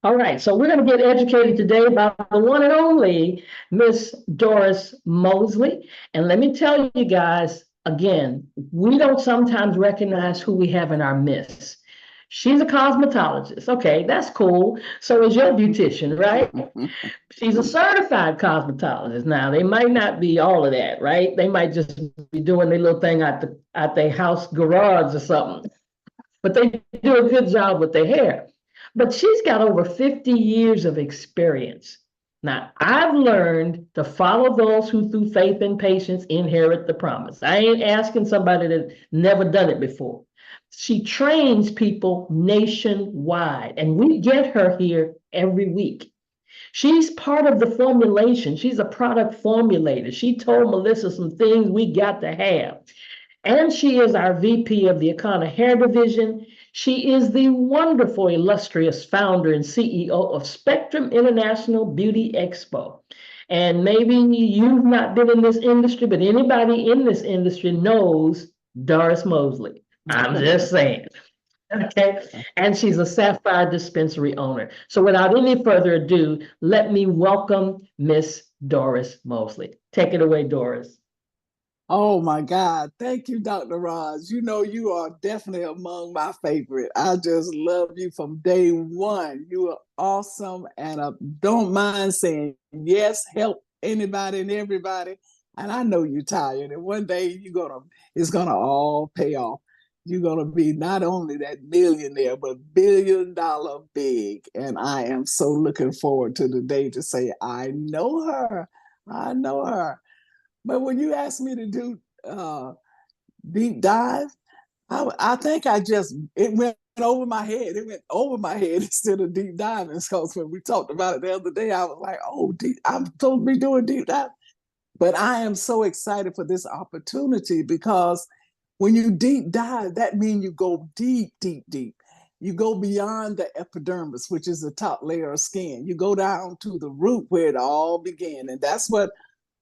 All right, so we're going to get educated today by the one and only Miss Doris Mosley. And let me tell you guys, again, we don't sometimes recognize who we have in our midst. She's a cosmetologist. Okay, that's cool. So is your beautician, right? She's a certified cosmetologist. Now, they might not be all of that, right? They might just be doing their little thing at their house garage or something, but they do a good job with their hair. But she's got over 50 years of experience. Now, I've learned to follow those who, through faith and patience, inherit the promise. I ain't asking somebody that never done it before. She trains people nationwide, and we get her here every week. She's part of the formulation. She's a product formulator. She told Melissa some things we got to have. And she is our VP of the Akana Hair Division. She is the wonderful, illustrious founder and CEO of Spectrum International Beauty Expo. And maybe you've not been in this industry, but anybody in this industry knows Doris Mosley. I'm just saying. Okay. And she's a Sapphire Dispensary owner. So without any further ado, let me welcome Miss Doris Mosley. Take it away, Doris. Oh my God. Thank you, Dr. Roz. You know, you are definitely among my favorite. I just love you from day one. You are awesome. And I don't mind saying yes, help anybody and everybody. And I know you're tired. And one day it's gonna all pay off. You're gonna be not only that millionaire, but $1 billion big. And I am so looking forward to the day to say, I know her. I know her. But when you asked me to do deep dive, I think it went over my head. It went over my head instead of deep diving. Because when we talked about it the other day, I was like, oh, I'm supposed to be doing deep dive. But I am so excited for this opportunity because when you deep dive, that means you go deep, deep, deep. You go beyond the epidermis, which is the top layer of skin. You go down to the root where it all began. And that's what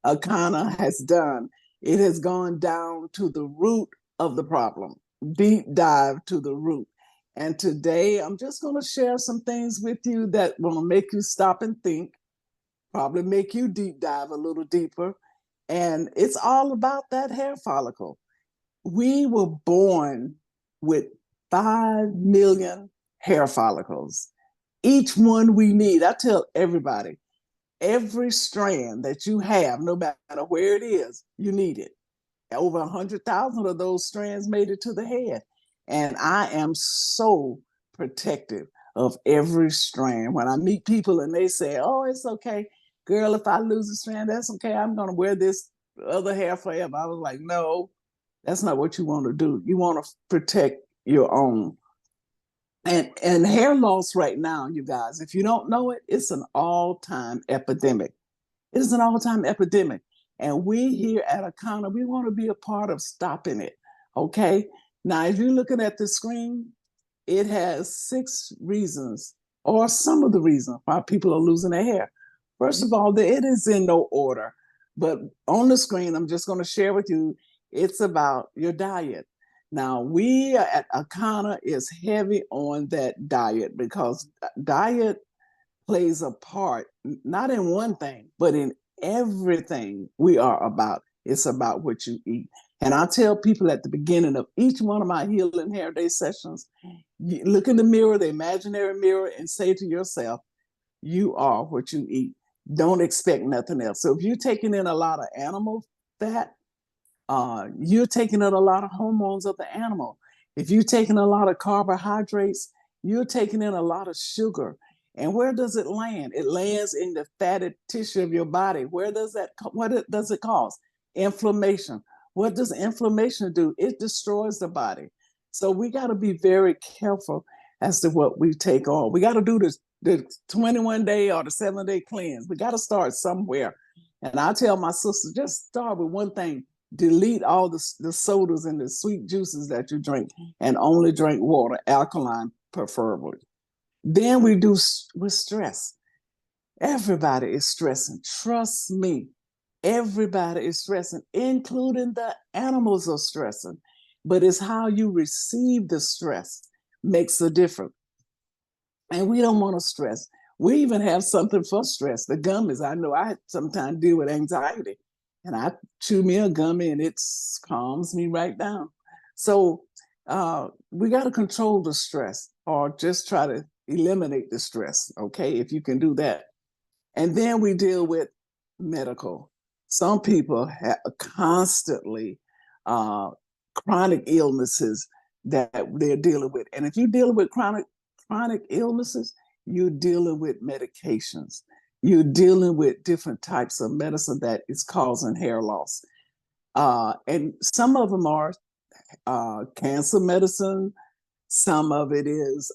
Akana has done. It has gone down to the root of the problem, deep dive to the root. And today I'm just going to share some things with you that will make you stop and think, probably make you deep dive a little deeper. And it's all about that hair follicle. We were born with 5 million hair follicles, each one we need. I tell everybody, every strand that you have, no matter where it is, you need it. Over 100,000 of those strands made it to the head. And I am so protective of every strand. When I meet people and they say, oh, it's okay, girl, if I lose a strand, that's okay. I'm going to wear this other hair forever. I was like, no, that's not what you want to do. You want to protect your own. And hair loss right now, you guys, if you don't know it, it's an all-time epidemic. It is an all-time epidemic. And we here at Akana, we want to be a part of stopping it. Okay. Now, if you're looking at the screen, it has 6 reasons, or some of the reasons why people are losing their hair. First of all, it is in no order. But on the screen, I'm just going to share with you, it's about your diet. Now, we at Akana is heavy on that diet because diet plays a part, not in one thing, but in everything we are about. It's about what you eat. And I tell people at the beginning of each one of my Healing Hair Day sessions, you look in the mirror, the imaginary mirror, and say to yourself, you are what you eat. Don't expect nothing else. So if you're taking in a lot of animal fat, you're taking in a lot of hormones of the animal. If you're taking a lot of carbohydrates, you're taking in a lot of sugar. And where does it land? It lands in the fatty tissue of your body. What does it cause? Inflammation. What does inflammation do? It destroys the body. So we got to be very careful as to what we take on. We got to do the 21-day or the 7-day cleanse. We got to start somewhere. And I tell my sisters, just start with one thing. Delete all the sodas and the sweet juices that you drink and only drink water, alkaline preferably. Then we do with stress. Everybody is stressing. Trust me. Everybody is stressing, including the animals are stressing. But it's how you receive the stress makes a difference. And we don't want to stress. We even have something for stress. The gummies. I know I sometimes deal with anxiety, and I chew me a gummy and it calms me right down. So we got to control the stress or just try to eliminate the stress. Okay, if you can do that. And then we deal with medical. Some people have constantly chronic illnesses that they're dealing with. And if you're dealing with chronic illnesses, you're dealing with medications. You're dealing with different types of medicine that is causing hair loss. And some of them are cancer medicine. Some of it is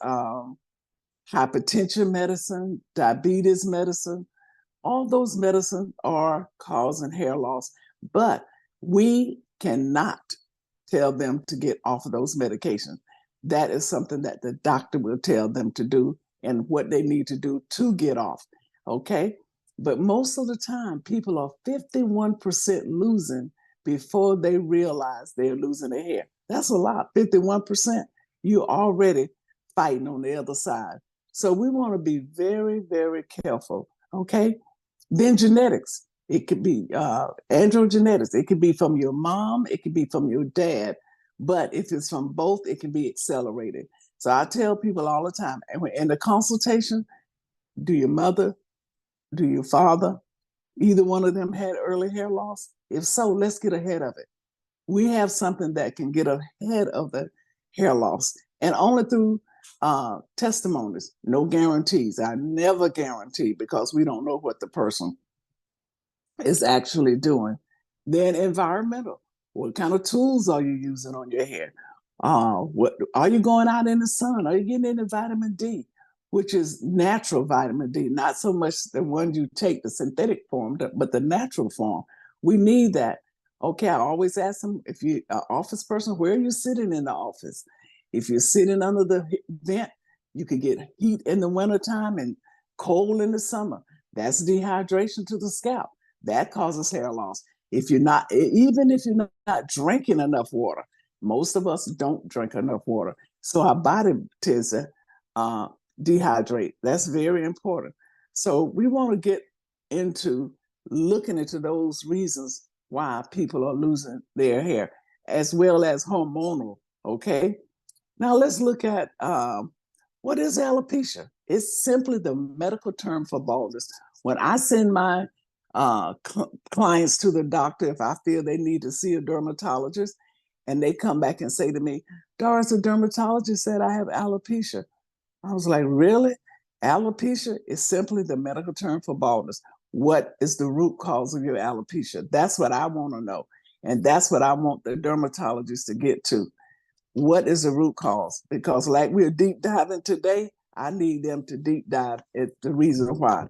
hypertension medicine, diabetes medicine. All those medicines are causing hair loss, but we cannot tell them to get off of those medications. That is something that the doctor will tell them to do and what they need to do to get off. Okay. But most of the time, people are 51% losing before they realize they're losing their hair. That's a lot. 51%. You're already fighting on the other side. So we want to be very, very careful. Okay. Then genetics. It could be androgenetics. It could be from your mom. It could be from your dad. But if it's from both, it can be accelerated. So I tell people all the time, and in the consultation, do your mother, do your father, either one of them had early hair loss? If so, let's get ahead of it. We have something that can get ahead of the hair loss, and only through testimonies, no guarantees. I never guarantee because we don't know what the person is actually doing. Then environmental. What kind of tools are you using on your hair? What are you going out in the sun? Are you getting any vitamin D, which is natural vitamin D, not so much the one you take, the synthetic form, but the natural form. We need that. Okay, I always ask them, if you're an office person, where are you sitting in the office? If you're sitting under the vent, you could get heat in the wintertime and cold in the summer. That's dehydration to the scalp. That causes hair loss. If you're not, even if you're not drinking enough water, most of us don't drink enough water. So our body tends to dehydrate. That's very important. So we want to get into looking into those reasons why people are losing their hair, as well as hormonal. Okay. Now let's look at what is alopecia. It's simply the medical term for baldness. When I send my clients to the doctor, if I feel they need to see a dermatologist, and they come back and say to me, Doris, the dermatologist said I have alopecia. I was like, really? Alopecia is simply the medical term for baldness. What is the root cause of your alopecia? That's what I want to know. And that's what I want the dermatologist to get to. What is the root cause? Because like we're deep diving today, I need them to deep dive at the reason why.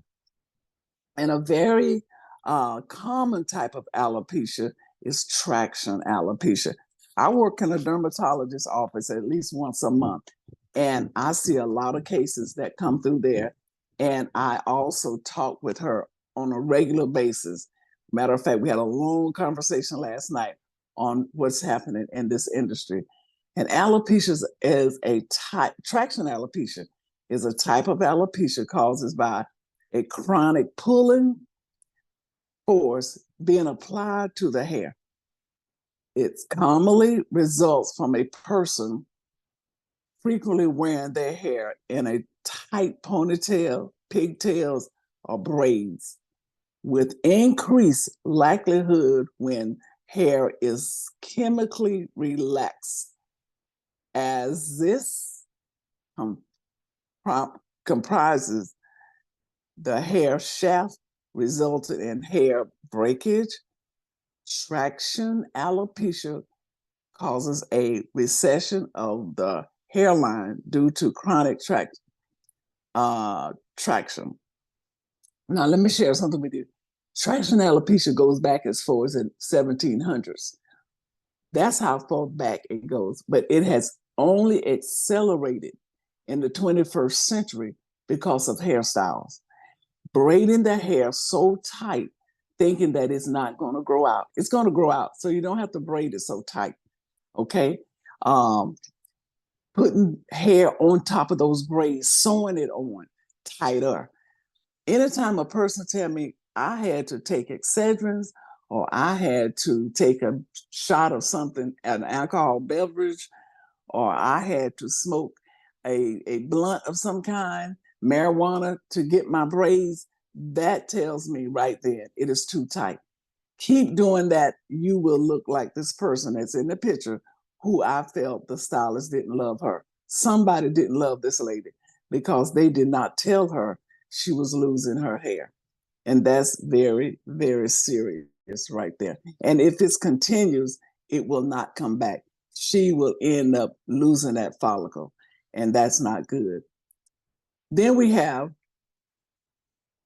And a very common type of alopecia is traction alopecia. I work in a dermatologist's office at least once a month, and I see a lot of cases that come through there. And I also talk with her on a regular basis. Matter of fact, we had a long conversation last night on what's happening in this industry. And alopecia is a type, traction alopecia is a type of alopecia caused by a chronic pulling force being applied to the hair. It commonly results from a person frequently wearing their hair in a tight ponytail, pigtails, or braids, with increased likelihood when hair is chemically relaxed, as this comprises the hair shaft, resulted in hair breakage. Traction alopecia causes a recession of the hairline due to chronic traction. Now, let me share something with you. Traction alopecia goes back as far as the 1700s. That's how far back it goes, but it has only accelerated in the 21st century because of hairstyles. Braiding the hair so tight, thinking that it's not going to grow out. It's going to grow out, so you don't have to braid it so tight, okay? putting hair on top of those braids, sewing it on tighter. Anytime a person tell me I had to take Excedrins or I had to take a shot of something, an alcohol beverage, or I had to smoke a blunt of some kind, marijuana to get my braids, that tells me right then it is too tight. Keep doing that. You will look like this person that's in the picture who I felt the stylist didn't love her. Somebody didn't love this lady because they did not tell her she was losing her hair. And that's very, very serious right there. And if this continues, it will not come back. She will end up losing that follicle, and that's not good. Then we have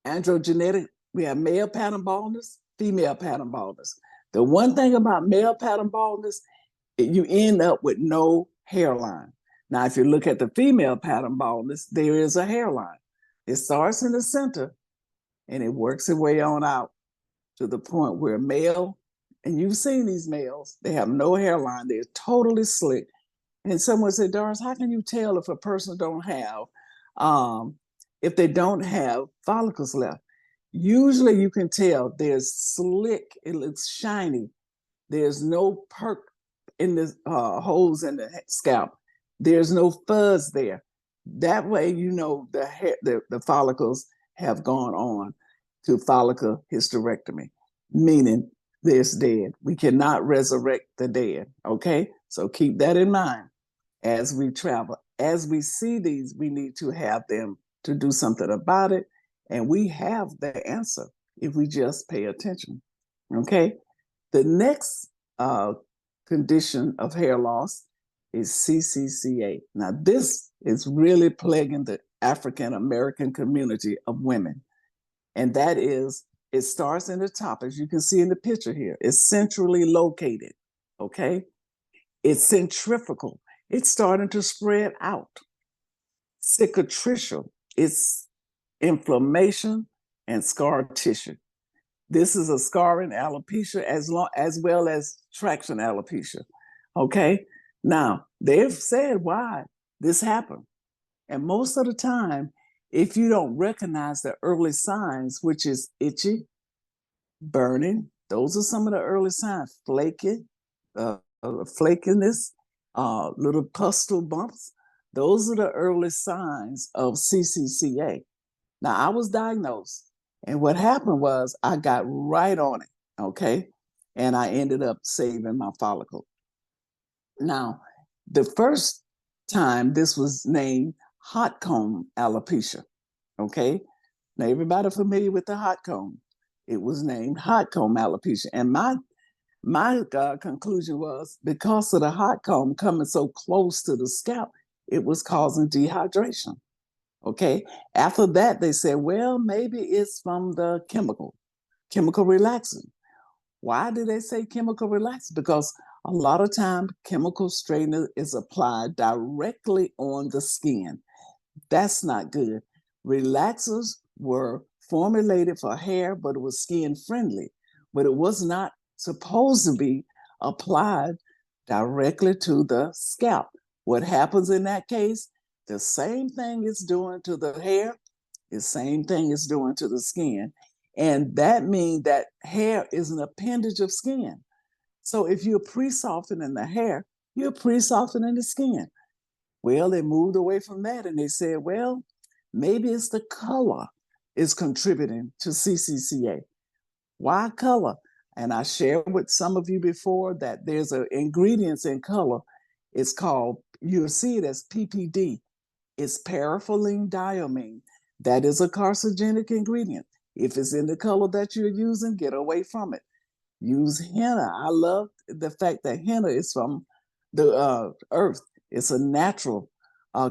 androgenetic, we have male pattern baldness, female pattern baldness. The one thing about male pattern baldness, you end up with no hairline. Now, if you look at the female pattern baldness, there is a hairline. It starts in the center and it works its way on out to the point where male, and you've seen these males, they have no hairline, they're totally slick. And someone said, Doris, how can you tell if a person don't have, if they don't have follicles left? Usually you can tell there's slick, it looks shiny. There's no perk in the holes in the scalp. There's no fuzz there. That way you know the follicles have gone on to follicle hysterectomy, meaning it's dead. We cannot resurrect the dead, okay? So keep that in mind as we travel. As we see these, we need to have them to do something about it, and we have the answer if we just pay attention, okay? The next condition of hair loss is CCCA. Now, this is really plaguing the African American community of women. And that is, it starts in the top, as you can see in the picture here. It's centrally located, okay? It's centrifugal. It's starting to spread out. Cicatricial, it's inflammation and scar tissue. This is a scarring alopecia as well as traction alopecia, okay? Now, they've said why this happened. And most of the time, if you don't recognize the early signs, which is itchy, burning, those are some of the early signs. Flaky, flakiness, little pustule bumps. Those are the early signs of CCCA. Now, I was diagnosed, and what happened was I got right on it, okay? And I ended up saving my follicle. Now, the first time this was named hot comb alopecia, okay? Now, everybody familiar with the hot comb. It was named hot comb alopecia. And my conclusion was because of the hot comb coming so close to the scalp, it was causing dehydration, okay? After that, they said, well, maybe it's from the chemical relaxant. Why do they say chemical relaxant? Because a lot of time, chemical straightener is applied directly on the skin. That's not good. Relaxers were formulated for hair, but it was skin friendly, but it was not supposed to be applied directly to the scalp. What happens in that case? The same thing it's doing to the hair, the same thing it's doing to the skin. And that means that hair is an appendage of skin. So if you're pre-softening the hair, you're pre-softening the skin. Well, they moved away from that and they said, well, maybe it's the color is contributing to CCCA. Why color? And I shared with some of you before that there's an ingredients in color. It's called, you'll see it as PPD. It's paraffylene diamine. That is a carcinogenic ingredient. If it's in the color that you're using, get away from it. Use henna. I love the fact that henna is from the earth. It's a natural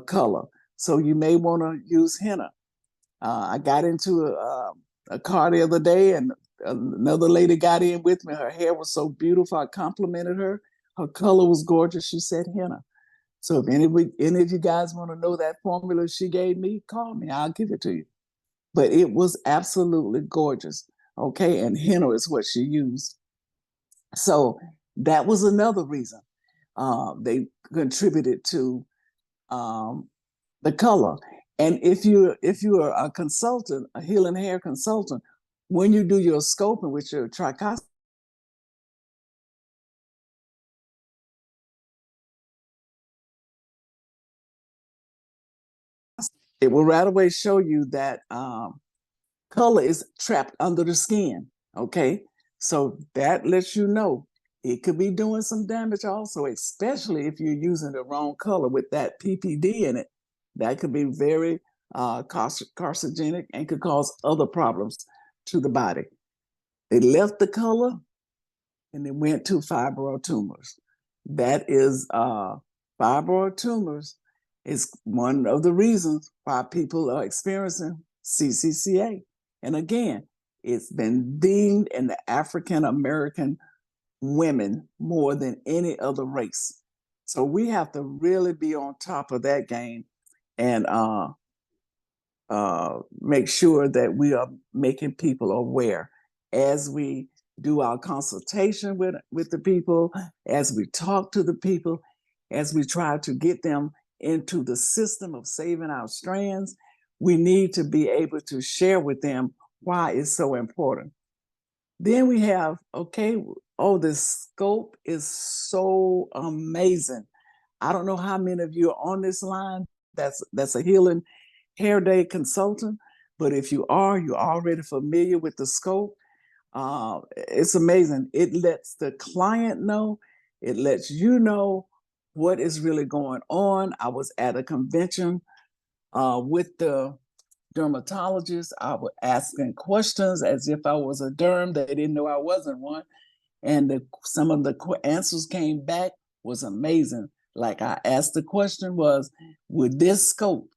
color. So you may want to use henna. I got into a car the other day and another lady got in with me. Her hair was so beautiful. I complimented her. Her color was gorgeous. She said henna. So if any of you guys want to know that formula she gave me, call me. I'll give it to you. But it was absolutely gorgeous. Okay. And henna is what she used. So that was another reason they contributed to the color. And if you are a consultant, a healing hair consultant, when you do your scoping with your trichostic, it will right away show you that color is trapped under the skin. Okay, so that lets you know it could be doing some damage also, especially if you're using the wrong color with that PPD in it. That could be very carcinogenic and could cause other problems to the body. They left the color and they went to fibroid tumors. That is, fibroid tumors is one of the reasons why people are experiencing CCCA. And again, it's been deemed in the African American women more than any other race. So we have to really be on top of that game and make sure that we are making people aware as we do our consultation with the people, as we talk to the people, as we try to get them into the system of saving our strands. We need to be able to share with them why it's so important. Then we have, okay, oh, the scope is so amazing. I don't know how many of you are on this line that's a healing hair day consultant, but if you are, you're already familiar with the scope. It's amazing. It lets the client know, it lets you know what is really going on. I was at a convention with the dermatologist. I was asking questions as if I was a derm. They didn't know I wasn't one. And some of the answers came back was amazing. Like I asked the question was, would this scope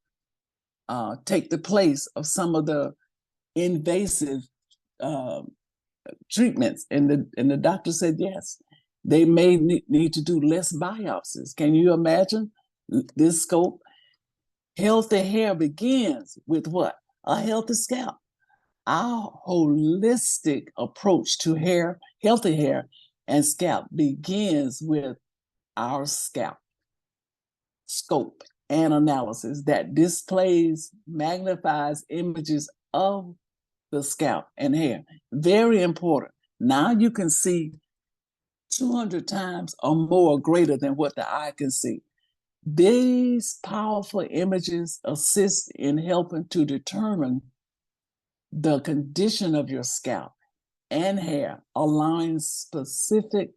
take the place of some of the invasive treatments? And the doctor said yes. They may need to do less biopsies. Can you imagine this scope? Healthy hair begins with what? A healthy scalp. Our holistic approach to hair, healthy hair and scalp begins with our scalp scope and analysis that displays, magnifies images of the scalp and hair. Very important. Now you can see 200 times or more greater than what the eye can see. These powerful images assist in helping to determine the condition of your scalp and hair, allowing specific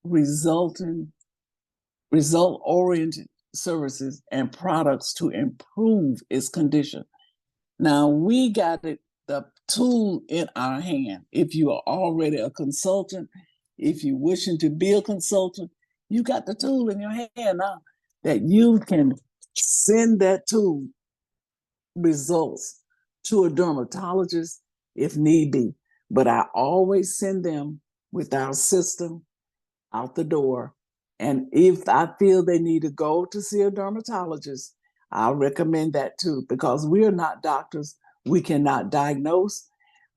result-oriented services and products to improve its condition. Now we got the tool in our hand. If you are already a consultant, if you're wishing to be a consultant, you got the tool in your hand now that you can send that tool results to a dermatologist if need be. But I always send them with our system out the door. And if I feel they need to go to see a dermatologist, I'll recommend that too, because we are not doctors. We cannot diagnose.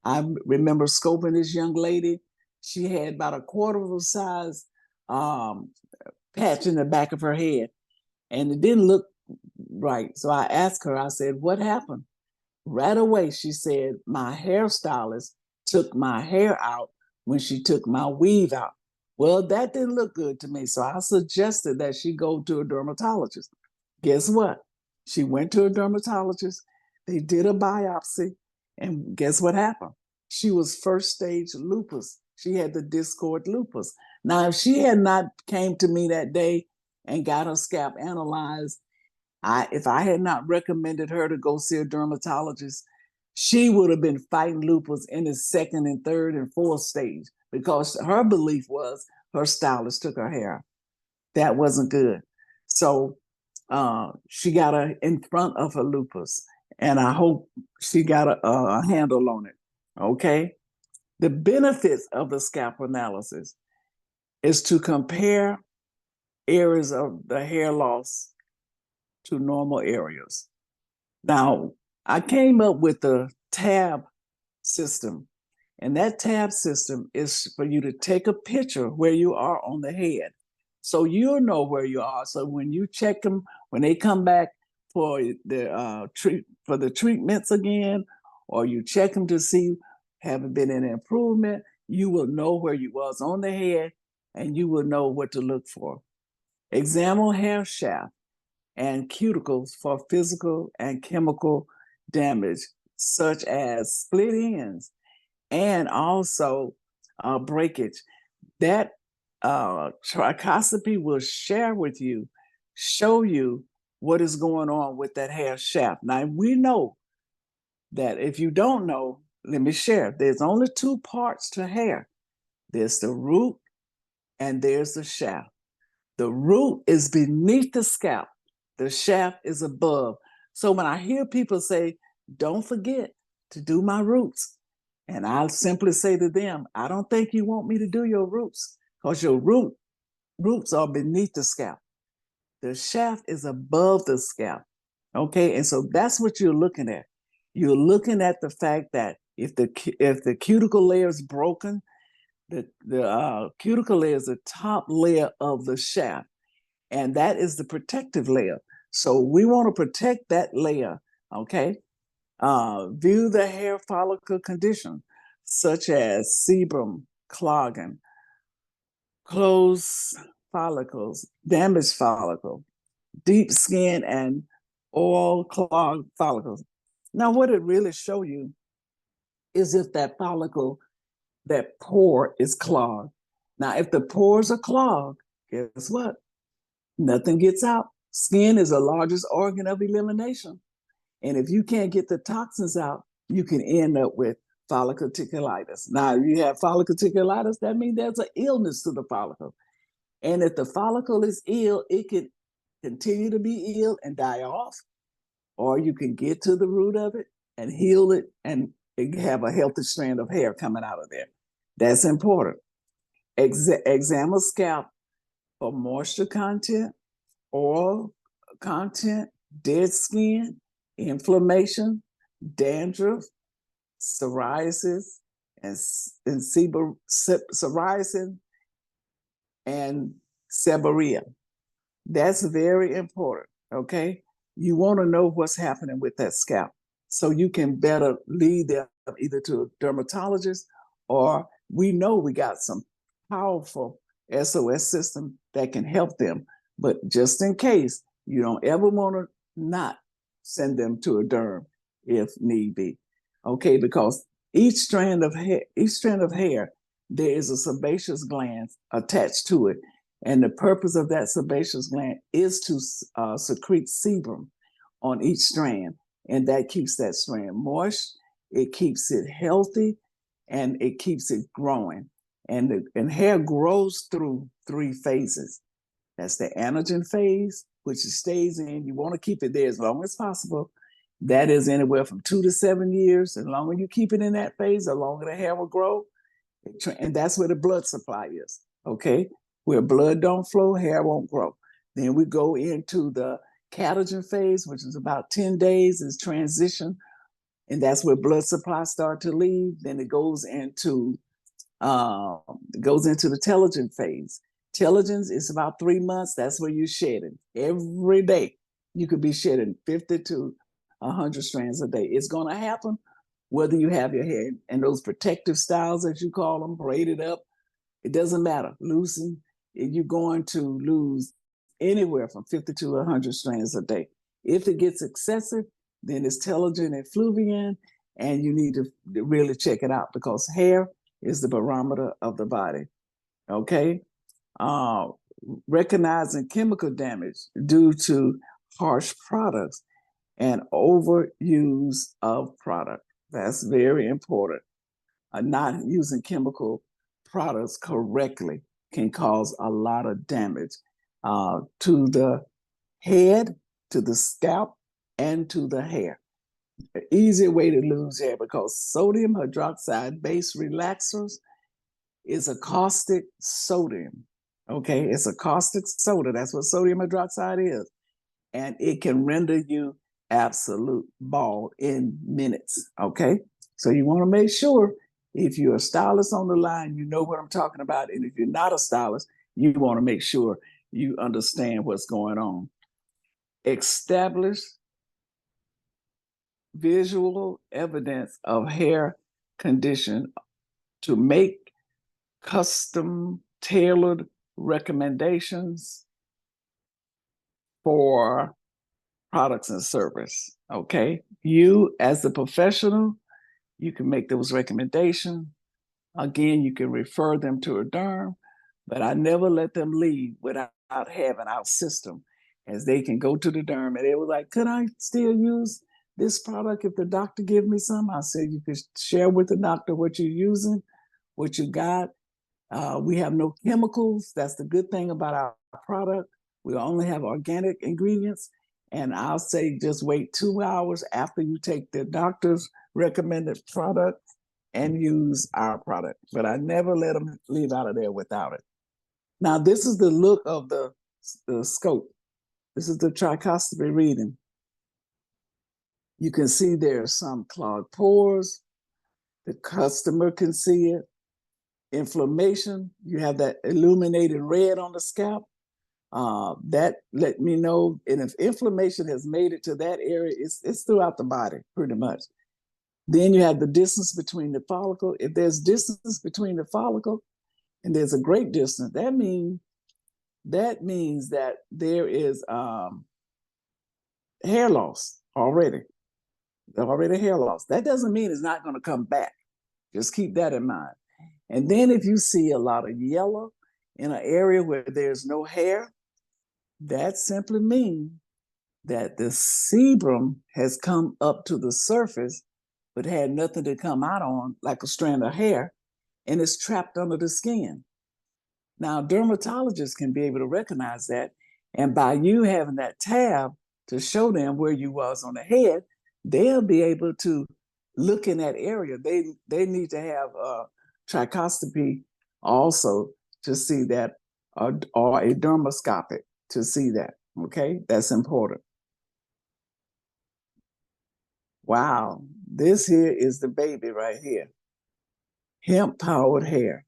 I remember scoping this young lady. She had about a quarter of a size patch in the back of her head, and it didn't look right. So I asked her, I said, what happened? Right away, she said, my hairstylist took my hair out when she took my weave out. Well, that didn't look good to me. So I suggested that she go to a dermatologist. Guess what? She went to a dermatologist. They did a biopsy. And guess what happened? She was first stage lupus. She had the discoid lupus. Now, if she had not came to me that day and got her scalp analyzed, if I had not recommended her to go see a dermatologist, she would have been fighting lupus in the second and third and fourth stage, because her belief was her stylist took her hair. That wasn't good. So she got her in front of her lupus, and I hope she got a handle on it. Okay. The benefits of the scalp analysis is to compare areas of the hair loss to normal areas. Now, I came up with the tab system, and that tab system is for you to take a picture where you are on the head. So you'll know where you are. So when you check them, when they come back for the treatments again, or you check them to see haven't been an improvement, you will know where you was on the head, and you will know what to look for. Examine hair shaft and cuticles for physical and chemical damage, such as split ends and also breakage. That trichoscopy will show you what is going on with that hair shaft. Now, we know that if you don't know, let me share, there's only two parts to hair. There's the root and there's the shaft. The root is beneath the scalp. The shaft is above. So when I hear people say, don't forget to do my roots, and I'll simply say to them, I don't think you want me to do your roots, because your roots are beneath the scalp. The shaft is above the scalp. Okay, and so that's what you're looking at. You're looking at the fact that if the cuticle layer is broken, the cuticle layer is the top layer of the shaft, and that is the protective layer. So we want to protect that layer. Okay, view the hair follicle condition, such as sebum clogging, closed follicles, damaged follicle, deep skin, and oil clogged follicles. Now, what it really show you is if that follicle, that pore is clogged. Now, if the pores are clogged, guess what? Nothing gets out. Skin is the largest organ of elimination. And if you can't get the toxins out, you can end up with folliculitis. Now, if you have folliculitis, that means there's an illness to the follicle. And if the follicle is ill, it can continue to be ill and die off, or you can get to the root of it and heal it and have a healthy strand of hair coming out of there. That's important. Examine scalp for moisture content, oil content, dead skin, inflammation, dandruff, psoriasis, and psoriasis and seborrhea. That's very important, okay? You want to know what's happening with that scalp so you can better lead them either to a dermatologist, or we know we got some powerful SOS system that can help them. But just in case, you don't ever want to not send them to a derm if need be, okay? Because each strand of hair, there is a sebaceous gland attached to it. And the purpose of that sebaceous gland is to secrete sebum on each strand. And that keeps that strand moist, it keeps it healthy, and it keeps it growing. And hair grows through 3 phases. That's the anagen phase, which it stays in. You want to keep it there as long as possible. That is anywhere from 2 to 7 years. As long as you keep it in that phase, the longer the hair will grow. And that's where the blood supply is, okay? Where blood don't flow, hair won't grow. Then we go into the catagen phase, which is about 10 days, is transition. And that's where blood supply start to leave. Then it goes into the telogen phase. Telogens is about 3 months. That's where you're shedding. Every day, you could be shedding 50 to 100 strands a day. It's going to happen whether you have your hair in those protective styles, as you call them, braided up. It doesn't matter. Loosen, you're going to lose anywhere from 50 to 100 strands a day. If it gets excessive, then it's telogen effluvium, and you need to really check it out, because hair is the barometer of the body, okay? Recognizing chemical damage due to harsh products and overuse of product. That's very important. Not using chemical products correctly can cause a lot of damage to the head, to the scalp, and to the hair. An easier way to lose hair, because sodium hydroxide base relaxers is a caustic sodium. Okay, it's a caustic soda. That's what sodium hydroxide is. And it can render you absolute bald in minutes. Okay, so you want to make sure, if you're a stylist on the line, you know what I'm talking about. And if you're not a stylist, you want to make sure you understand what's going on. Establish visual evidence of hair condition to make custom tailored recommendations for products and service. Okay, you as the professional, you can make those recommendations. Again, you can refer them to a derm, but I never let them leave without having our system, as they can go to the derm and they were like, could I still use this product if the doctor give me some? I said, you could share with the doctor what you're using, what you got. We have no chemicals. That's the good thing about our product. We only have organic ingredients. And I'll say just wait 2 hours after you take the doctor's recommended product and use our product. But I never let them leave out of there without it. Now, this is the look of the scope. This is the trichostomy reading. You can see there's some clogged pores. The customer can see it. Inflammation, you have that illuminated red on the scalp. That let me know, and if inflammation has made it to that area, it's throughout the body, pretty much. Then you have the distance between the follicle. If there's distance between the follicle, and there's a great distance, that means that there is hair loss already. Already hair loss. That doesn't mean it's not going to come back. Just keep that in mind. And then if you see a lot of yellow in an area where there's no hair, that simply means that the sebum has come up to the surface, but had nothing to come out on, like a strand of hair, and it's trapped under the skin. Now, dermatologists can be able to recognize that, and by you having that tab to show them where you was on the head, they'll be able to look in that area. They need to have trichoscopy also to see that, or a dermoscopic to see that. Okay, that's important. Wow, this here is the baby right here. Hemp-powered hair.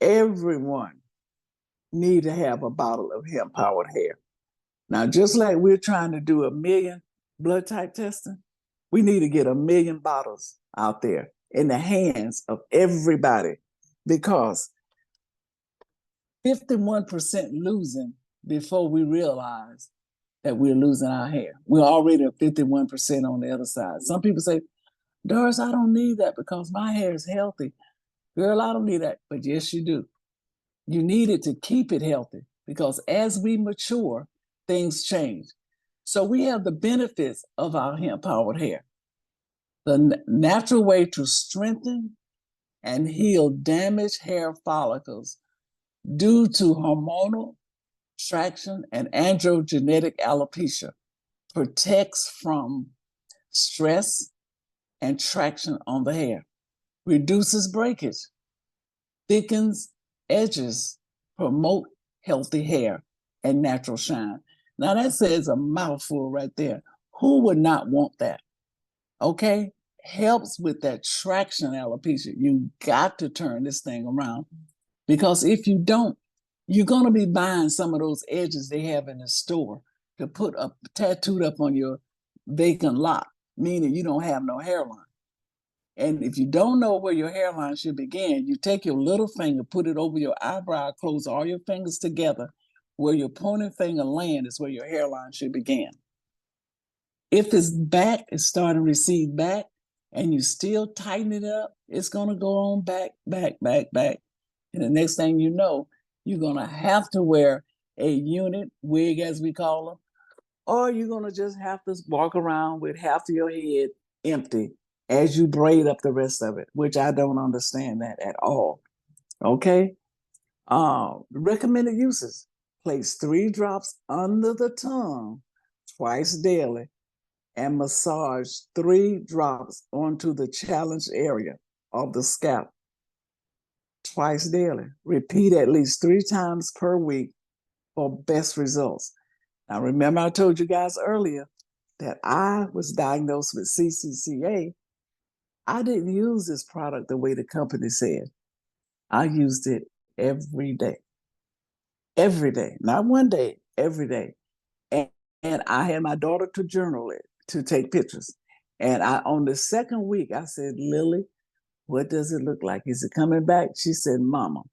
Everyone need to have a bottle of hemp-powered hair. Now, just like we're trying to do 1 million blood type testing, we need to get 1 million bottles out there in the hands of everybody, because 51% losing before we realize that we're losing our hair. We're already at 51% on the other side. Some people say, Doris, I don't need that because my hair is healthy. Girl, I don't need that. But yes, you do. You need it to keep it healthy, because as we mature, things change. So we have the benefits of our hemp-powered hair. The natural way to strengthen and heal damaged hair follicles due to hormonal traction and androgenetic alopecia, protects from stress and traction on the hair, reduces breakage, thickens edges, promote healthy hair and natural shine. Now that says a mouthful right there. Who would not want that? Okay, helps with that traction alopecia. You got to turn this thing around, because if you don't, you're going to be buying some of those edges they have in the store to put up tattooed up on your vacant lot, meaning you don't have no hairline. And if you don't know where your hairline should begin, you take your little finger, put it over your eyebrow, close all your fingers together. Where your pointing finger lands is where your hairline should begin. If it's back, it's starting to recede back, and you still tighten it up, it's going to go on back, back, back, back. And the next thing you know, you're going to have to wear a unit, wig as we call them, or you're going to just have to walk around with half of your head empty as you braid up the rest of it, which I don't understand that at all. Okay? Recommended uses. Place 3 drops under the tongue twice daily and massage 3 drops onto the challenged area of the scalp twice daily. Repeat at least 3 times per week for best results. Now, remember I told you guys earlier that I was diagnosed with CCCA. I didn't use this product the way the company said. I used it every day. every day, not one day, every day. And, and I had my daughter to journal it, to take pictures. And on the second week, I said, Lily, what does it look like? Is it coming back? She said, Mama,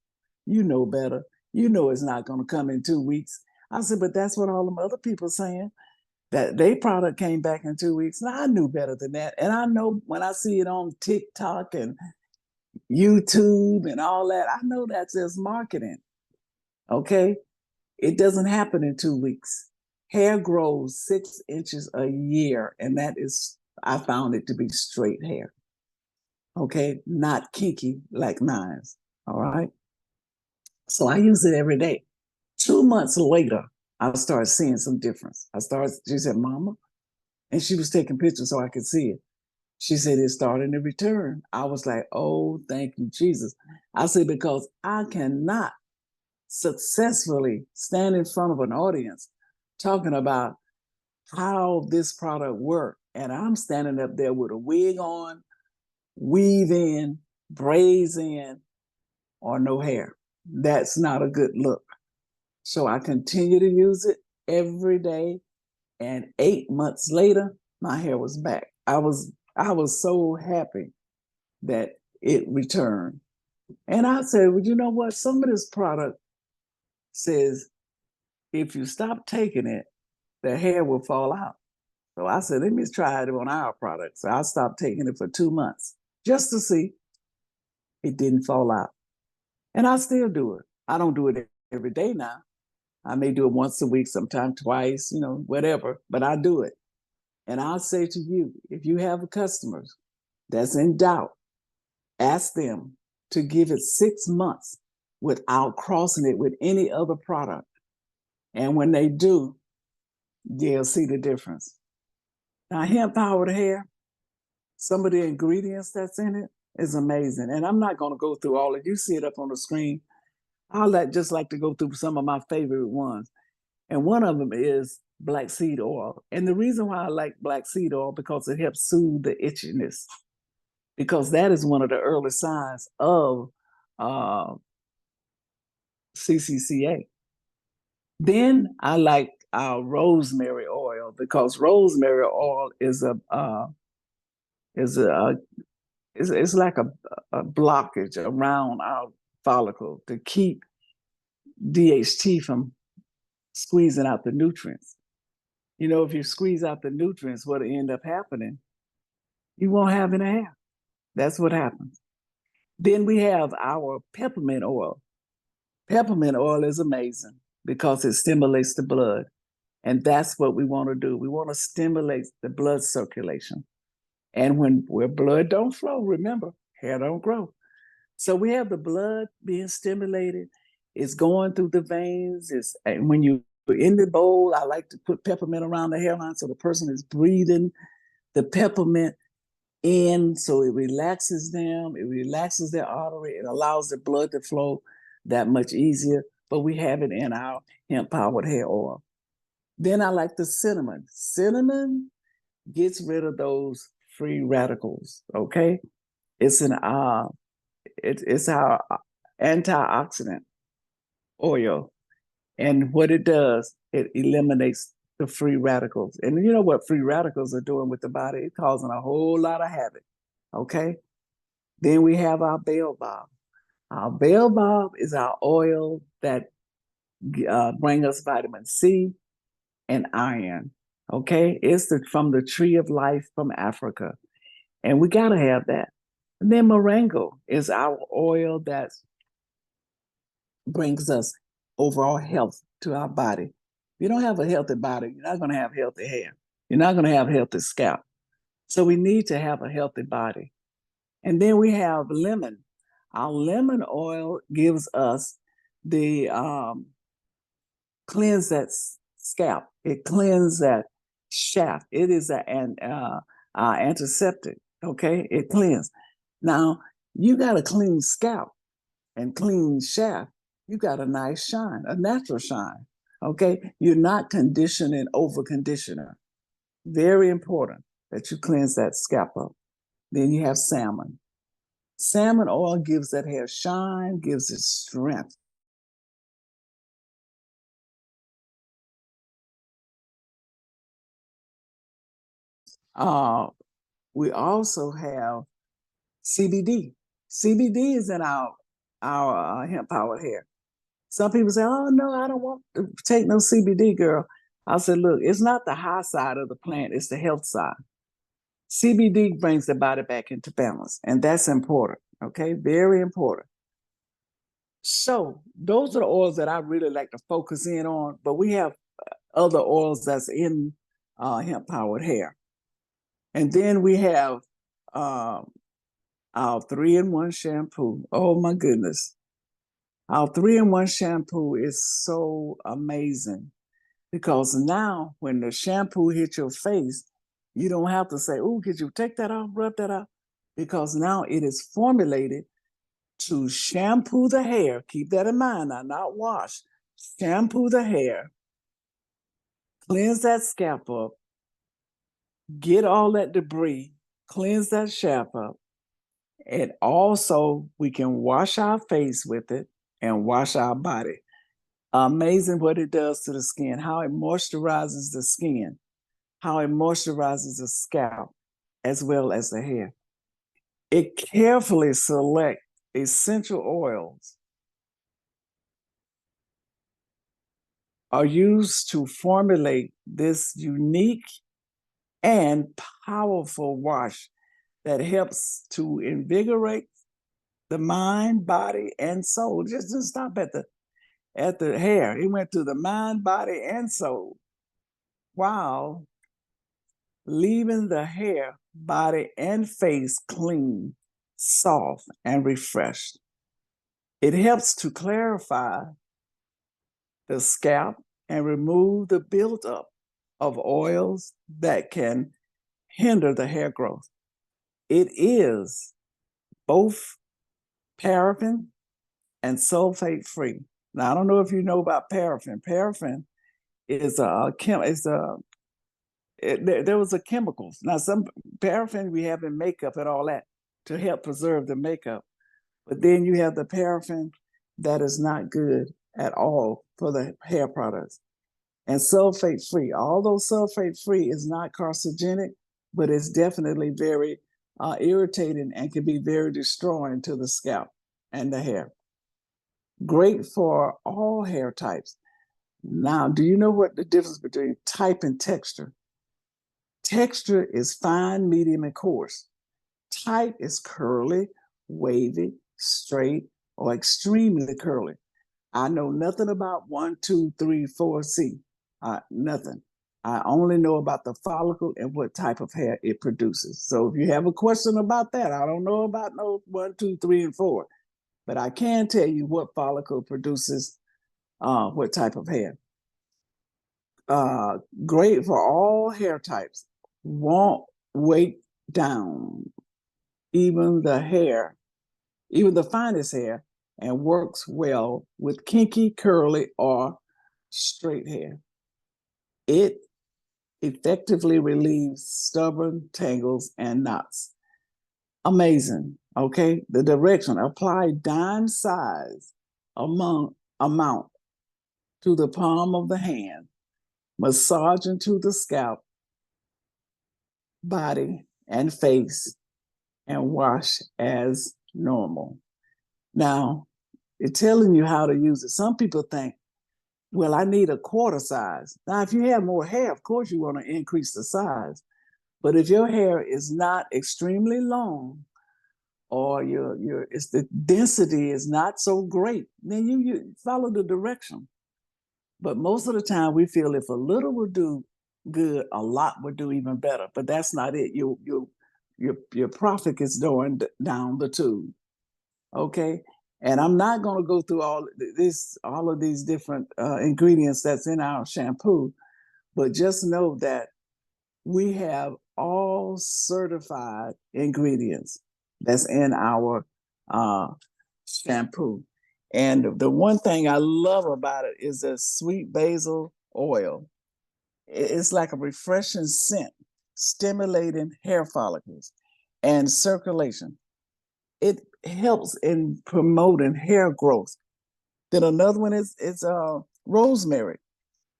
you know better. You know it's not going to come in 2 weeks. I said, but that's what all them other people saying, that their product came back in 2 weeks. Now I knew better than that. And I know when I see it on TikTok and YouTube and all that, I know that's just marketing. Okay. It doesn't happen in 2 weeks. Hair grows 6 inches a year. And that is, I found it to be straight hair. Okay. Not kinky like mine. All right. So I use it every day. 2 months later, I started seeing some difference. She said, Mama, and she was taking pictures so I could see it. She said, it's starting to return. I was like, oh, thank you, Jesus. I said, because I cannot successfully stand in front of an audience talking about how this product worked. And I'm standing up there with a wig on, weave in, braids in, or no hair. That's not a good look. So I continue to use it every day. And 8 months later, my hair was back. I was so happy that it returned. And I said, well, you know what? Some of this product says if you stop taking it, the hair will fall out. So I said, let me try it on our product. So I stopped taking it for 2 months just to see. It didn't fall out. And I still do it. I don't do it every day now. I may do it once a week, sometimes twice, whatever, but I do it. And I'll say to you, if you have customers that's in doubt, ask them to give it 6 months without crossing it with any other product. And when they do, they'll see the difference. Now, hemp powered hair, some of the ingredients that's in it is amazing. And I'm not going to go through all of it. You see it up on the screen. Just like to go through some of my favorite ones. And one of them is black seed oil. And the reason why I like black seed oil, because it helps soothe the itchiness, because that is one of the early signs of CCCA. Then I like rosemary oil, because rosemary oil is it's like a blockage around our follicle to keep DHT from squeezing out the nutrients. If you squeeze out the nutrients, what'll end up happening? You won't have any hair. That's what happens. Then we have our peppermint oil. Peppermint oil is amazing because it stimulates the blood. And that's what we want to do. We want to stimulate the blood circulation. And where blood don't flow, remember, hair don't grow. So we have the blood being stimulated. It's going through the veins. And when you're in the bowl, I like to put peppermint around the hairline so the person is breathing the peppermint in, so it relaxes them, it relaxes their artery, it allows the blood to flow that much easier. But we have it in our hemp-powered hair oil. Then I like the cinnamon. Cinnamon gets rid of those free radicals, okay? It's our antioxidant oil. And what it does, it eliminates the free radicals. And you know what free radicals are doing with the body? It's causing a whole lot of havoc, okay? Then we have our baobab. Our baobab is our oil that bring us vitamin C and iron, okay? It's from the tree of life from Africa. And we gotta have that. And then moringa is our oil that brings us overall health to our body. If you don't have a healthy body, you're not going to have healthy hair. You're not going to have healthy scalp. So we need to have a healthy body. And then we have lemon. Our lemon oil gives us the cleanse that scalp. It cleanses that shaft. It is an antiseptic. Okay, it cleans. Now you got a clean scalp and clean shaft. You got a nice shine, a natural shine. Okay, you're not conditioning over conditioner. Very important that you cleanse that scalp up. Then you have salmon. Salmon oil gives that hair shine, gives it strength. We also have CBD. CBD is in our hemp powered hair. Some people say, "Oh no, I don't want to take no CBD, girl." I said, "Look, it's not the high side of the plant; it's the health side. CBD brings the body back into balance, and that's important. Okay, very important." So those are the oils that I really like to focus in on. But we have other oils that's in hemp powered hair, and then we have our 3-in-1 shampoo. Oh my goodness. Our 3-in-1 shampoo is so amazing because now when the shampoo hits your face, you don't have to say, "Oh, could you take that off, rub that off?" Because now it is formulated to shampoo the hair. Keep that in mind now, not wash. Shampoo the hair, cleanse that scalp up, get all that debris, cleanse that scalp up. And also, we can wash our face with it and wash our body. Amazing what it does to the skin, how it moisturizes the skin, how it moisturizes the scalp, as well as the hair. It carefully selects essential oils are used to formulate this unique and powerful wash that helps to invigorate the mind, body, and soul. Just stop at the hair. It went to the mind, body, and soul, while leaving the hair, body, and face clean, soft, and refreshed. It helps to clarify the scalp and remove the buildup of oils that can hinder the hair growth. It is both paraffin and sulfate free. Now, I don't know if you know about paraffin. Paraffin is there was a chemicals. Now, some paraffin we have in makeup and all that to help preserve the makeup. But then you have the paraffin that is not good at all for the hair products. And sulfate free, although sulfate free is not carcinogenic, but it's definitely very irritating and can be very destroying to the scalp and the hair. Great for all hair types. Now, do you know what the difference between type and texture? Texture is fine, medium, and coarse. Type is curly, wavy, straight, or extremely curly. I know nothing about 1, 2, 3, 4C. Nothing. I only know about the follicle and what type of hair it produces. So if you have a question about that, I don't know about no 1, 2, 3, and 4, but I can tell you what follicle produces what type of hair. Great for all hair types. Won't weight down even the hair, even the finest hair, and works well with kinky, curly, or straight hair. It effectively relieves stubborn tangles and knots. Amazing. Okay, the direction: apply dime size amount to the palm of the hand, massage into the scalp, body, and face, and wash as normal. Now, it's telling you how to use it. Some people think, well, I need a quarter size. Now, if you have more hair, of course you want to increase the size. But if your hair is not extremely long, or it's the density is not so great, then you follow the direction. But most of the time, we feel if a little will do good, a lot would do even better. But that's not it. Your profit is going down the tube. Okay, and I'm not going to go through all of these different ingredients that's in our shampoo, but just know that we have all certified ingredients that's in our shampoo. And the one thing I love about it is the sweet basil oil. It's like a refreshing scent, stimulating hair follicles and circulation. It helps in promoting hair growth. Then another one is rosemary.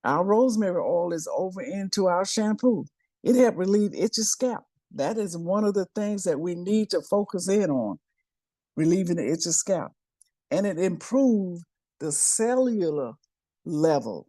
Our rosemary oil is over into our shampoo. It helps relieve itchy scalp. That is one of the things that we need to focus in on, relieving the itchy scalp. And it improves the cellular level,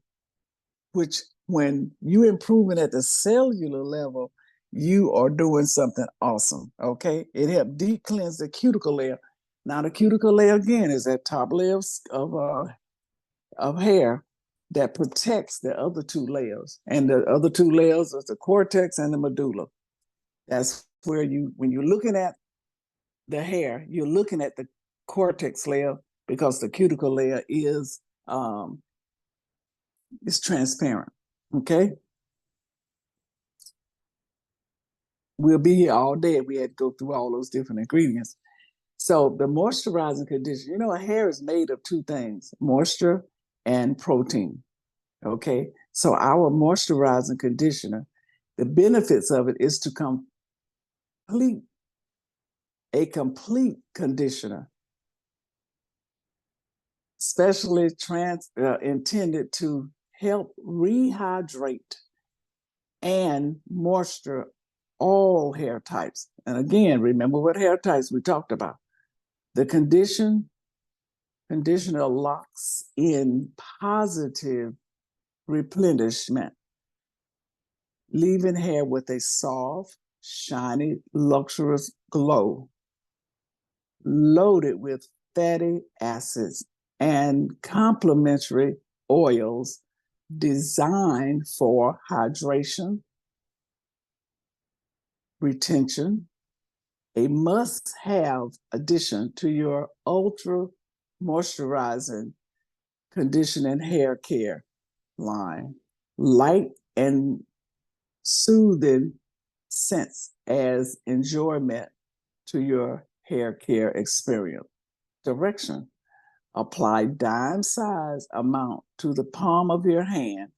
which when you improving at the cellular level, you are doing something awesome, okay? It helps deep cleanse the cuticle layer. Now the cuticle layer, again, is that top layer of hair that protects the other two layers. And the other two layers is the cortex and the medulla. That's where when you're looking at the hair, you're looking at the cortex layer because the cuticle layer is transparent, okay? We'll be here all day if we had to go through all those different ingredients. So the moisturizing conditioner, a hair is made of two things, moisture and protein, okay? So our moisturizing conditioner, the benefits of it is to complete conditioner, especially intended to help rehydrate and moisture all hair types. And again, remember what hair types we talked about. The conditioner locks in positive replenishment, leaving hair with a soft, shiny, luxurious glow, loaded with fatty acids and complementary oils designed for hydration, retention, a must-have addition to your ultra moisturizing conditioning hair care line. Light and soothing scents as enjoyment to your hair care experience. Direction: apply dime-size amount to the palm of your hand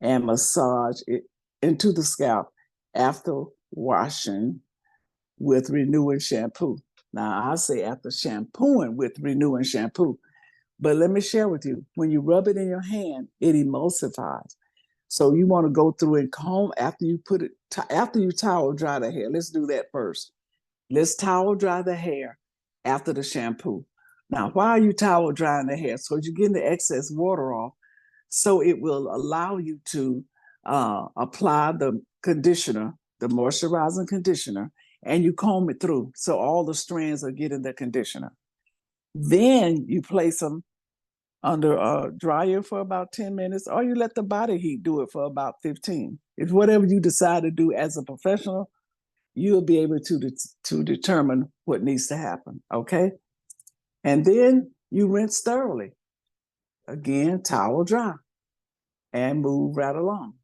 and massage it into the scalp after washing with renewing shampoo. Now, I say after shampooing with renewing shampoo, but let me share with you, when you rub it in your hand, it emulsifies. So you want to go through and comb after you after you towel dry the hair. Let's do that first. Let's towel dry the hair after the shampoo. Now, why are you towel drying the hair? So you're getting the excess water off, so it will allow you to apply the conditioner, the moisturizing conditioner, and you comb it through so all the strands are getting the conditioner. Then you place them under a dryer for about 10 minutes, or you let the body heat do it for about 15. It's whatever you decide to do as a professional, you'll be able to determine what needs to happen, okay? And then you rinse thoroughly. Again, towel dry and move right along.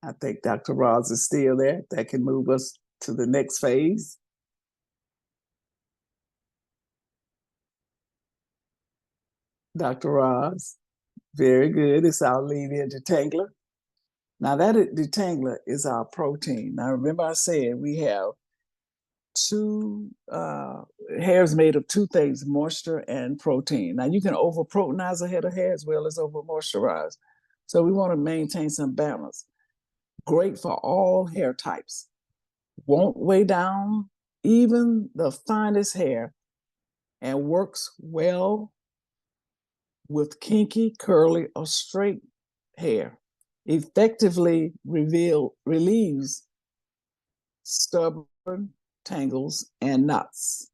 I think Dr. Roz is still there. That can move us to the next phase. Dr. Roz, very good. It's our leave-in detangler. Now that detangler is our protein. Now remember I said we have hair is made of two things, moisture and protein. Now you can over-proteinize a head of hair as well as over-moisturize. So we want to maintain some balance. Great for all hair types. Won't weigh down even the finest hair and works well with kinky, curly, or straight hair. Effectively relieves stubborn tangles and knots.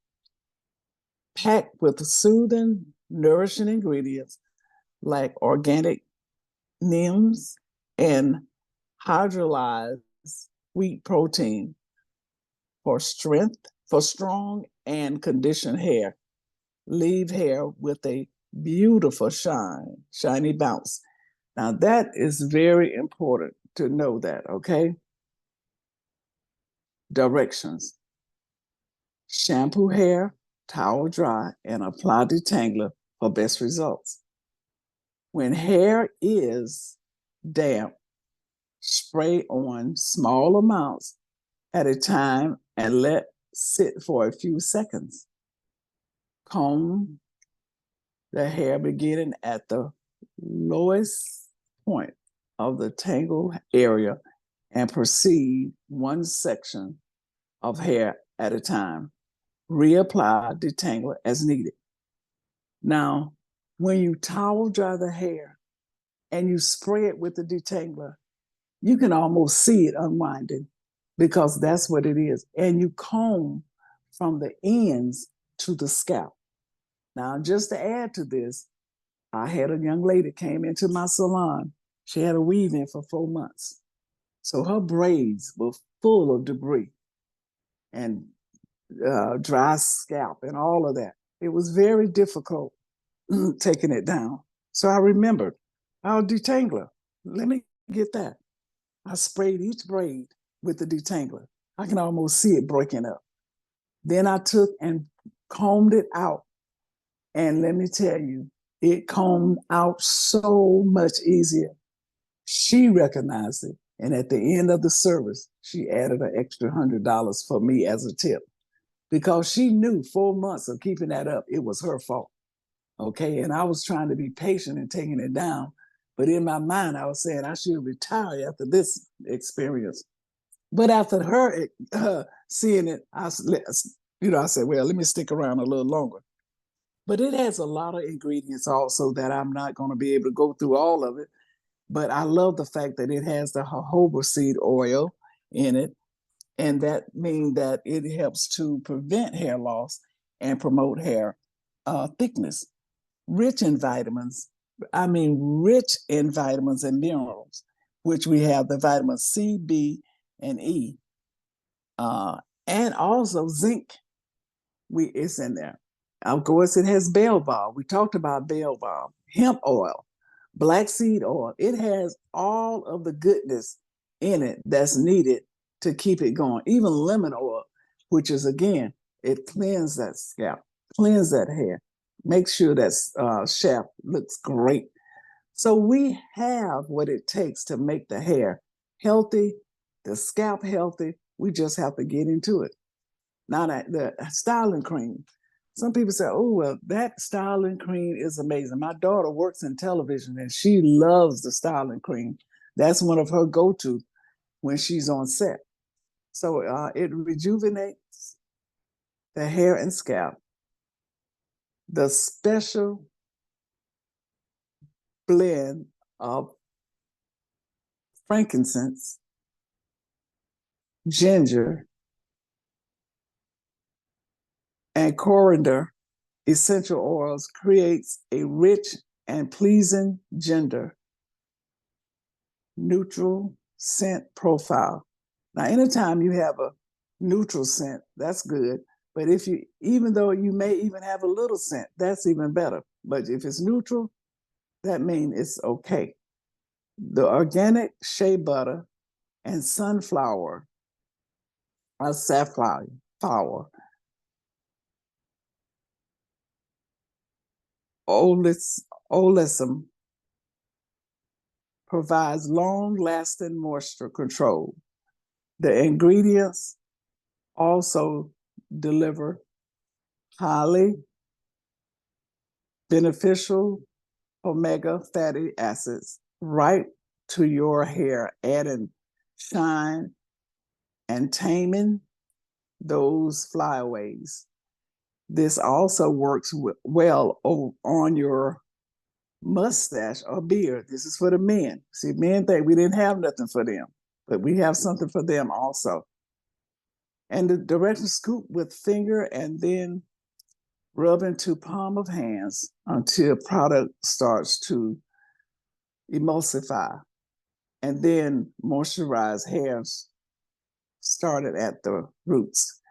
Packed with soothing, nourishing ingredients like organic neems and hydrolyzed wheat protein for strong and conditioned hair. Leave hair with a beautiful shiny bounce. Now that is very important to know that, okay? Directions: shampoo hair, towel dry, and apply detangler for best results. When hair is damp, spray on small amounts at a time and let sit for a few seconds. Comb the hair beginning at the lowest point of the tangle area and proceed one section of hair at a time. Reapply detangler as needed. Now, when you towel dry the hair and you spray it with the detangler, you can almost see it unwinding because that's what it is. And you comb from the ends to the scalp. Now, just to add to this, I had a young lady came into my salon. She had a weave in for 4 months. So her braids were full of debris and dry scalp and all of that. It was very difficult taking it down. So I remembered our detangler. Let me get that. I sprayed each braid with the detangler. I can almost see it breaking up. Then I took and combed it out. And let me tell you, it combed out so much easier. She recognized it. And at the end of the service, she added an extra $100 for me as a tip because she knew 4 months of keeping that up, it was her fault. Okay. And I was trying to be patient and taking it down. But in my mind, I was saying I should retire after this experience. But after her seeing it, I said, well, let me stick around a little longer. But it has a lot of ingredients also that I'm not going to be able to go through all of it. But I love the fact that it has the jojoba seed oil in it. And that means that it helps to prevent hair loss and promote hair thickness. Rich in vitamins and minerals, which we have the vitamins C, B, and E, and also zinc. It's in there. Of course, it has bell balm. We talked about bell balm, hemp oil, black seed oil. It has all of the goodness in it that's needed to keep it going. Even lemon oil, which is, again, it cleanses that scalp, cleanses that hair, makes sure that shaft looks great. So we have what it takes to make the hair healthy, the scalp healthy. We just have to get into it. Now, the styling cream. Some people say, oh, well, that styling cream is amazing. My daughter works in television and she loves the styling cream. That's one of her go-to when she's on set. So it rejuvenates the hair and scalp. The special blend of frankincense, ginger, and coriander essential oils creates a rich and pleasing gender neutral scent profile. Now, anytime you have a neutral scent, that's good. But even though you may even have a little scent, that's even better. But if it's neutral, that means it's okay. The organic shea butter and safflower oleism provides long-lasting moisture control. The ingredients also deliver highly beneficial omega fatty acids right to your hair, adding shine and taming those flyaways. This also works well on your mustache or beard. This is for the men. See, men think we didn't have nothing for them, but we have something for them also. And the direction scoop with finger and then rub into palm of hands until product starts to emulsify. And then moisturize hairs started at the roots.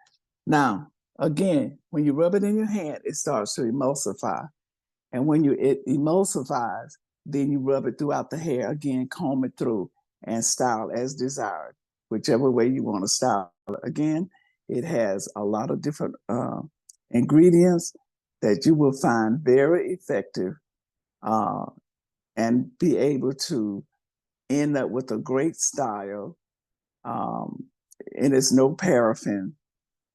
Now, again, when you rub it in your hand, it starts to emulsify. And when it emulsifies, then you rub it throughout the hair, again, comb it through and style as desired, whichever way you want to style it. Again, it has a lot of different ingredients that you will find very effective and be able to end up with a great style. And it's no paraffin,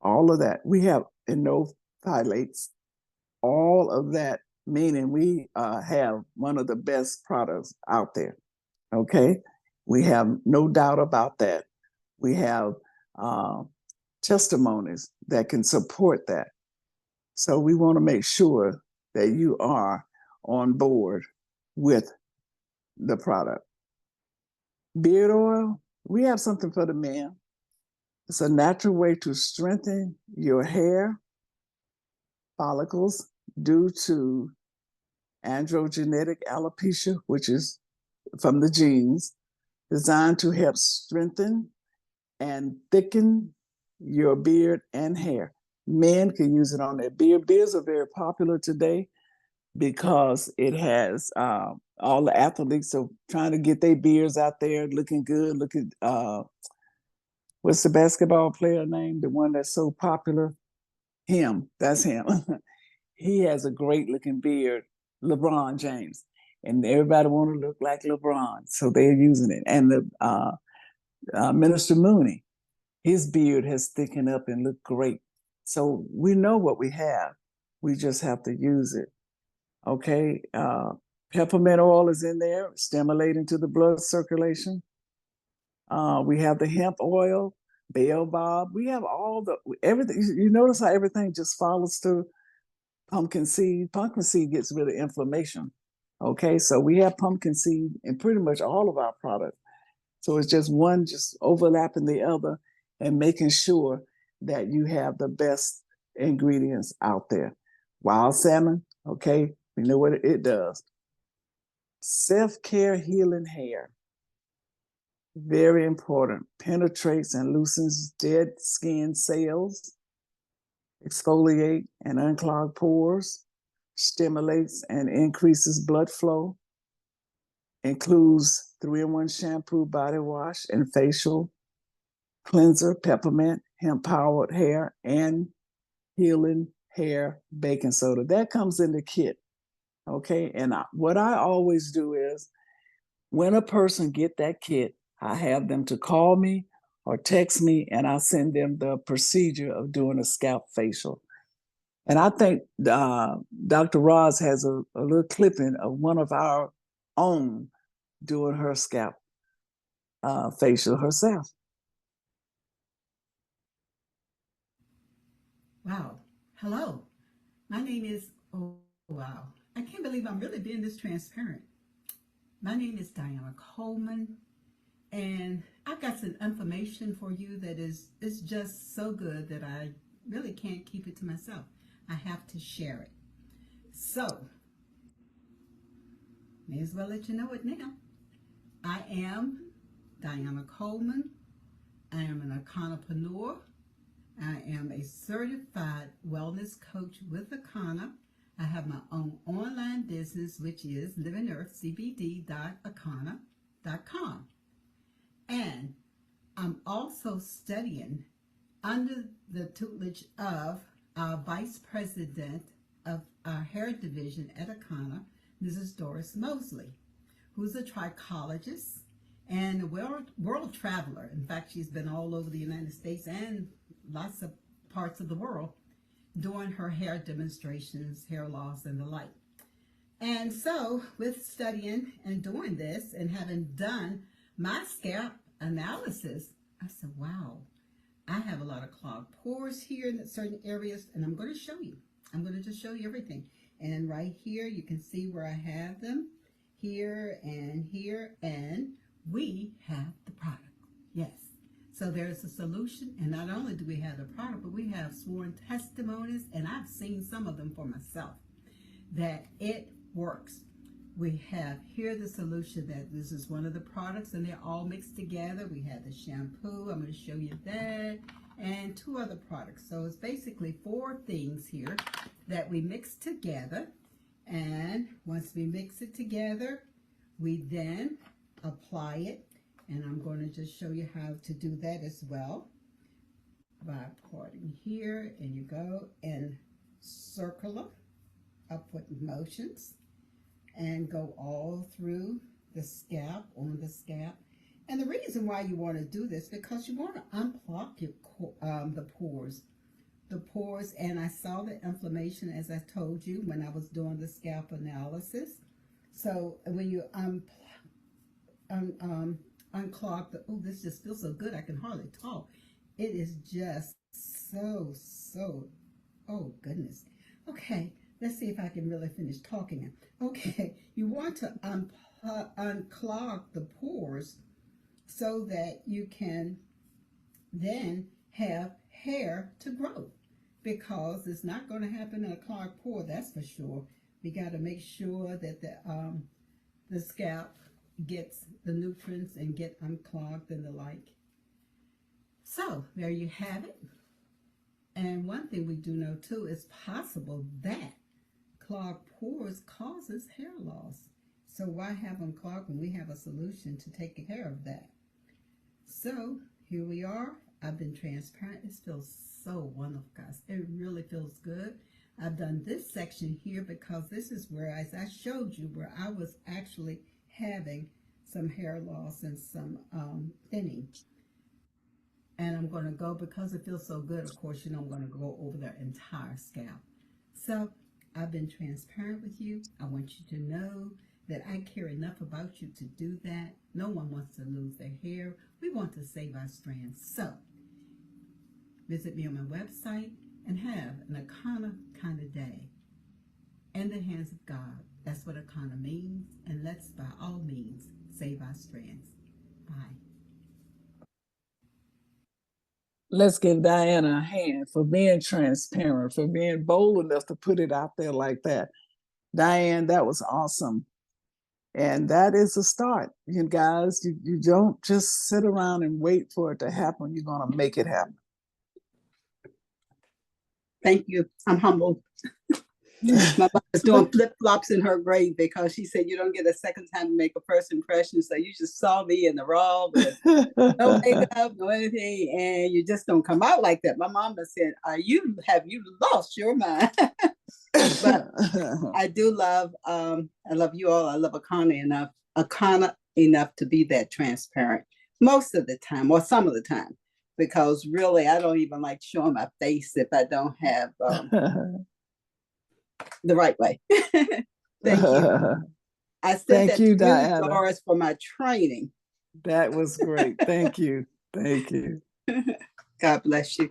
all of that. We have no phthalates, all of that meaning we have one of the best products out there. Okay, we have no doubt about that. We have uh, testimonies that can support that. So we want to make sure that you are on board with the product. Beard oil, we have something for the men. It's a natural way to strengthen your hair follicles due to androgenetic alopecia, which is from the genes, designed to help strengthen and thicken your beard and hair. Men can use it on their beard. Beards are very popular today because it has all the athletes are trying to get their beards out there looking good. Look at what's the basketball player name? The one that's so popular? Him. That's him. He has a great looking beard, LeBron James. And everybody want to look like LeBron. So they're using it. And the Minister Mooney, his beard has thickened up and looked great. So we know what we have. We just have to use it. Okay. Peppermint oil is in there, stimulating to the blood circulation. We have the hemp oil, baobab. We have everything. You notice how everything just follows through. Pumpkin seed. Pumpkin seed gets rid of inflammation. Okay, so we have pumpkin seed in pretty much all of our products. So it's just one just overlapping the other and making sure that you have the best ingredients out there. Wild salmon, okay, we know what it does. Self-care healing hair. Very important. Penetrates and loosens dead skin cells, exfoliate and unclog pores, stimulates and increases blood flow, includes 3-in-1 shampoo, body wash, and facial cleanser, peppermint, hemp-powered hair, and healing hair baking soda. That comes in the kit, okay? And what I always do is when a person get that kit, I have them to call me or text me, and I'll send them the procedure of doing a scalp facial. And I think Dr. Roz has a little clipping of one of our own doing her scalp facial herself. Wow. Hello. My name is, oh, wow. I can't believe I'm really being this transparent. My name is Diana Coleman, and I've got some information for you that is just so good that I really can't keep it to myself. I have to share it. So, may as well let you know it now. I am Diana Coleman. I am an Akanapreneur. I am a certified wellness coach with Akana. I have my own online business, which is livingearthcbd.akana.com. And I'm also studying under the tutelage of our Vice President of our Hair Division at Akana, Mrs. Doris Mosley, who's a trichologist and a world traveler. In fact, she's been all over the United States and lots of parts of the world doing her hair demonstrations, hair loss, and the like. And so, with studying and doing this and having done my scalp analysis, I said, wow, I have a lot of clogged pores here in certain areas, and I'm going to show you. I'm going to just show you everything. And right here, you can see where I have them, here, and we have the product. Yes. So there's a solution, and not only do we have the product, but we have sworn testimonies, and I've seen some of them for myself, that it works. We have here the solution that this is one of the products, and they're all mixed together. We have the shampoo, I'm going to show you that, and 2 other products. So it's basically 4 things here that we mix together, and once we mix it together, we then apply it. And I'm going to just show you how to do that as well by parting here, and you go and circular upward motions and go all through the scalp, on the scalp. And the reason why you want to do this, because you want to unplug the pores the pores, and I saw the inflammation, as I told you, when I was doing the scalp analysis. So when you unclog the, oh, this just feels so good, I can hardly talk. It is just so, oh goodness. Okay, let's see if I can really finish talking. Okay, you want to unclog the pores so that you can then have hair to grow, because it's not going to happen in a clogged pore, that's for sure. We got to make sure that the scalp gets the nutrients and get unclogged and the like. So there you have it. And one thing we do know too, it's possible that clogged pores causes hair loss. So why have them clogged when we have a solution to take care of that? So here we are. I've been transparent. It feels so wonderful, guys. It really feels good. I've done this section here because this is where, as I showed you, where I was actually having some hair loss and some thinning. And I'm going to go, because it feels so good, of course, I'm going to go over their entire scalp. So I've been transparent with you. I want you to know that I care enough about you to do that. No one wants to lose their hair. We want to save our strands. So visit me on my website and have an Akana kind of day. In the hands of God. That's what Akana means. And let's, by all means, save our strands. Bye. Let's give Diana a hand for being transparent, for being bold enough to put it out there like that. Diane, that was awesome. And that is a start. You guys, you don't just sit around and wait for it to happen. You're going to make it happen. Thank you. I'm humbled. My mother's doing flip-flops in her grave because she said you don't get a second time to make a first impression. So you just saw me in the raw with no makeup, no anything, and you just don't come out like that. My mama said, have you lost your mind? But I do love, I love you all. I love Akana enough to be that transparent most of the time, or some of the time, because really I don't even like showing my face if I don't have the right way. Thank you. I said Thank that you, to Diana. Doris, for my training. That was great. Thank you. Thank you. God bless you.